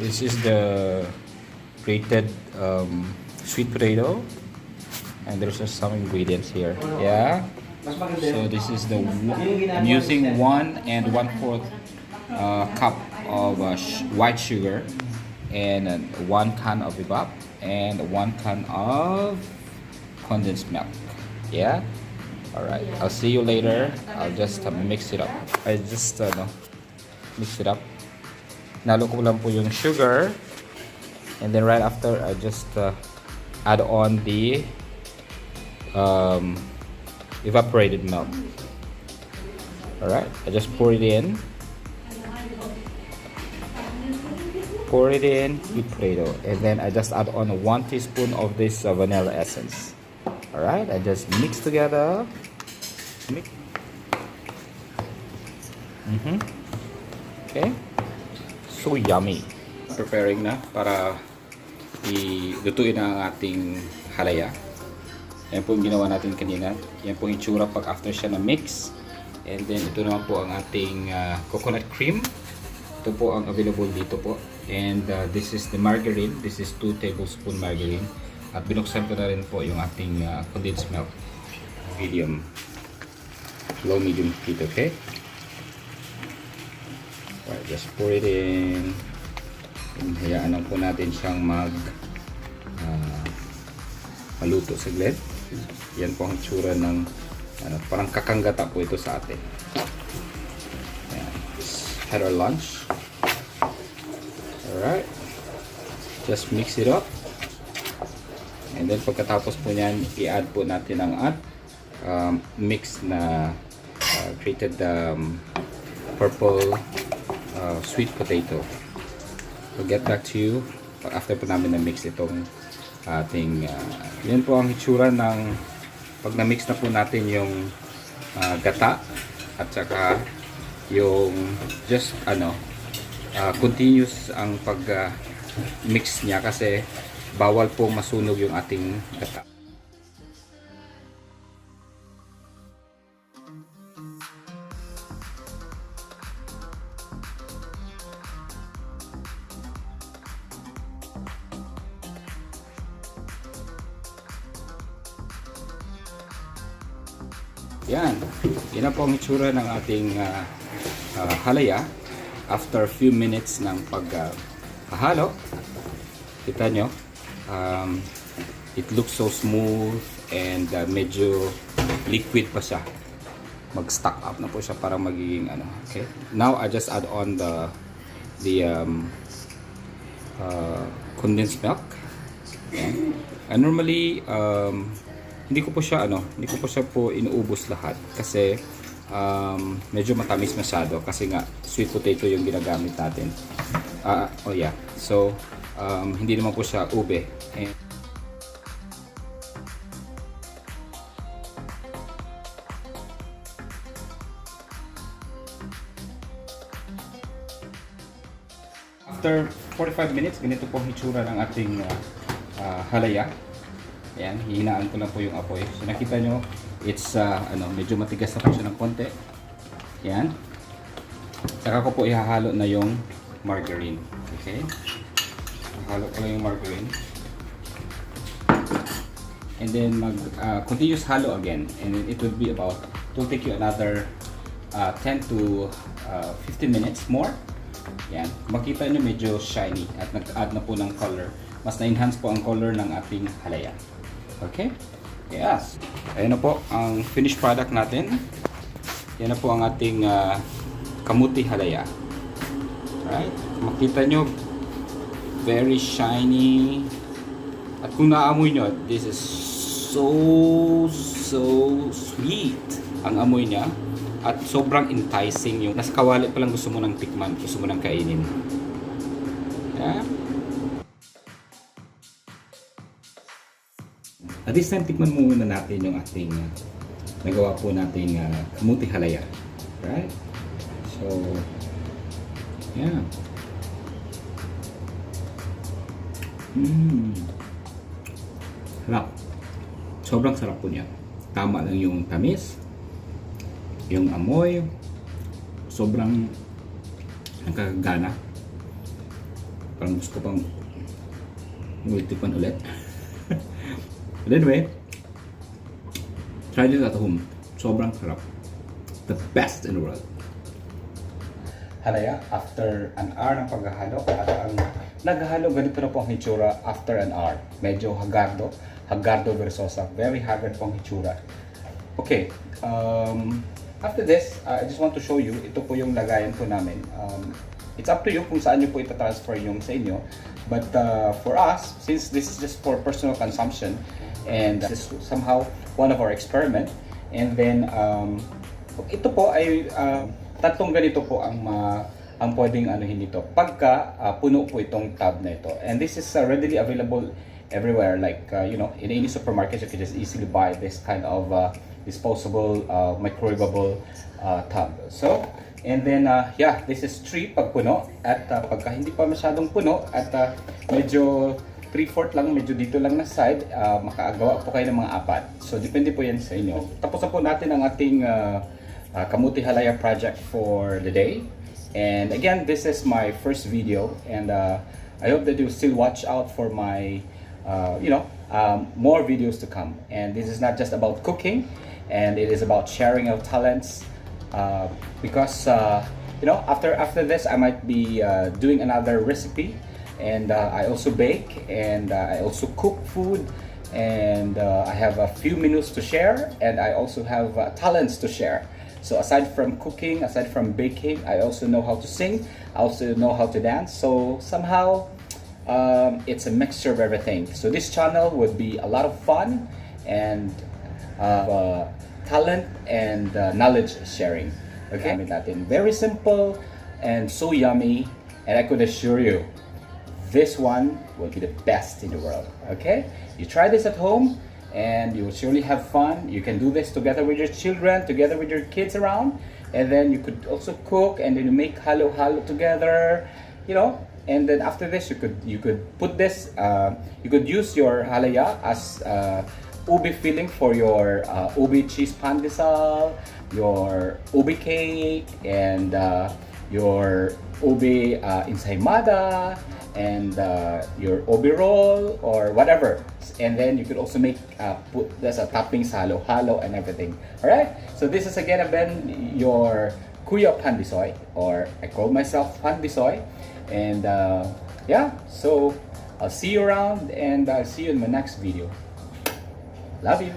This is the grated sweet potato, and there's just some ingredients here. Yeah. So this is the I'm using 1 1/4 cup of white sugar, and 1 can of evap, and 1 can of condensed milk. Yeah. All right. I'll see you later. I'll just mix it up. I just mix it up. Nalo ko lang po yung sugar, and then right after I just add on the evaporated milk. Alright, I just pour it in. Pour it in with potato, and then I just add on 1 teaspoon of this vanilla essence. Alright, I just mix together. Mix. Okay. So yummy. Preparing na para ilutuin na ang ating halaya. Yan po yung ginawa natin kanina. Yan po yung itsura pag after siya na mix. And then ito naman po ang ating coconut cream. Ito po ang available dito po. And this is the margarine. This is 2 tablespoon margarine. At binuksan ko na rin po yung ating condensed milk. Medium. Low medium heat, okay? Alright, just pour it in. And hayaan lang po natin siyang maluto saglit. Yan po ang tsura ng parang kakanggata po ito sa atin. Ayan. Had our lunch. Alright. Just mix it up. And then pagkatapos po niyan, i-add po natin ang mix na grated purple sweet potato. We'll get back to you after po namin na-mix itong ating yan po ang hitsura ng pag na-mix na po natin yung gata at saka yung just continuous ang pag mix niya kasi bawal po masunog yung ating gata. Yan. Yan na po ang itsura ng ating halaya after a few minutes ng paghahalo. Kita nyo, it looks so smooth and medyo liquid pa siya. Mag-stack up na po siya para magiging okay. Now I just add on the condensed milk. Yan. And normally hindi ko po siya inuubos lahat kasi medyo matamis masyado kasi nga sweet potato yung ginagamit natin. Oh yeah. So hindi naman po siya ube. And after 45 minutes, ganito po ang hitsura ng ating halaya. Ayan, hihinaan ko lang po yung apoy. So nakita nyo, it's medyo matigas na po siya ng konti. Ayan. Saka ko po ihahalo na yung margarine. Okay? Halo ko lang yung margarine. And then continuous halo again. And then it will be about, it will take you another 10 to 15 minutes more. Ayan. Makita nyo medyo shiny at nag-add na po ng color. Mas na-enhance po ang color ng ating halaya. Okay? Yes. Ayan na po ang finished product natin. Yan na po ang ating Camote Halaya. Right? Makita nyo, very shiny. At kung naamoy nyo, this is so sweet ang amoy niya. At sobrang enticing yung nasa kawali pa lang gusto mo nang tikman, gusto mo nang kainin. Yeah? At this time, tikman muna natin yung ating nagawa po nating Camote Halaya. Right? So, yeah. Sarap. Sobrang sarap po niya. Tama lang yung tamis, yung amoy, sobrang nakakagana. Parang gusto ko pang multipan ulit. But anyway, try this at home. Sobrang sarap. The best in the world. Halaya, after an hour ng paghahalo, at ang naghahalo, ganito na po ang hitsura after an hour. Medyo hagardo versosa. Very haggard po ang hitsura. Okay, after this, I just want to show you, ito po yung lagayan po namin. It's up to you kung saan nyo po ita-transfer yung sa inyo. But for us, since this is just for personal consumption, and this is somehow one of our experiment, and then ito po ay tatlong ganito po ang pwedeng anuhin nito pagka puno po itong tub na ito. And this is readily available everywhere, like you know, in any supermarket you can just easily buy this kind of disposable microwavable tub. So and then yeah, this is 3 pag puno, at pagka hindi pa masyadong puno at medyo 3/4 lang, medyo dito lang na side, makaagawa po kayo ng mga 4. So depende po yan sa inyo. Tapos na po natin ang ating Camote Halaya project for the day. And again, this is my first video, and I hope that you still watch out for my you know, more videos to come. And this is not just about cooking, and it is about sharing our talents, because you know, after this I might be doing another recipe, and I also bake, and I also cook food, and I have a few menus to share, and I also have talents to share. So aside from cooking, aside from baking, I also know how to sing, I also know how to dance. So somehow it's a mixture of everything. So this channel would be a lot of fun and talent and knowledge sharing. Okay, natin. Very simple and so yummy, and I could assure you, this one will be the best in the world. Okay, you try this at home, and you will surely have fun. You can do this together with your children, together with your kids around, and then you could also cook, and then you make halo together, you know. And then after this, you could put this. You could use your halaya as ubi filling for your ubi cheese pandesal, your ubi cake, and your ubi ensaymada, and your ubi roll or whatever. And then you could also make put this a toppings halo and everything. All right. So this is again your Kuya Pandisoy, or I call myself Pandisoy. And yeah, so I'll see you around, and I'll see you in my next video. Love you.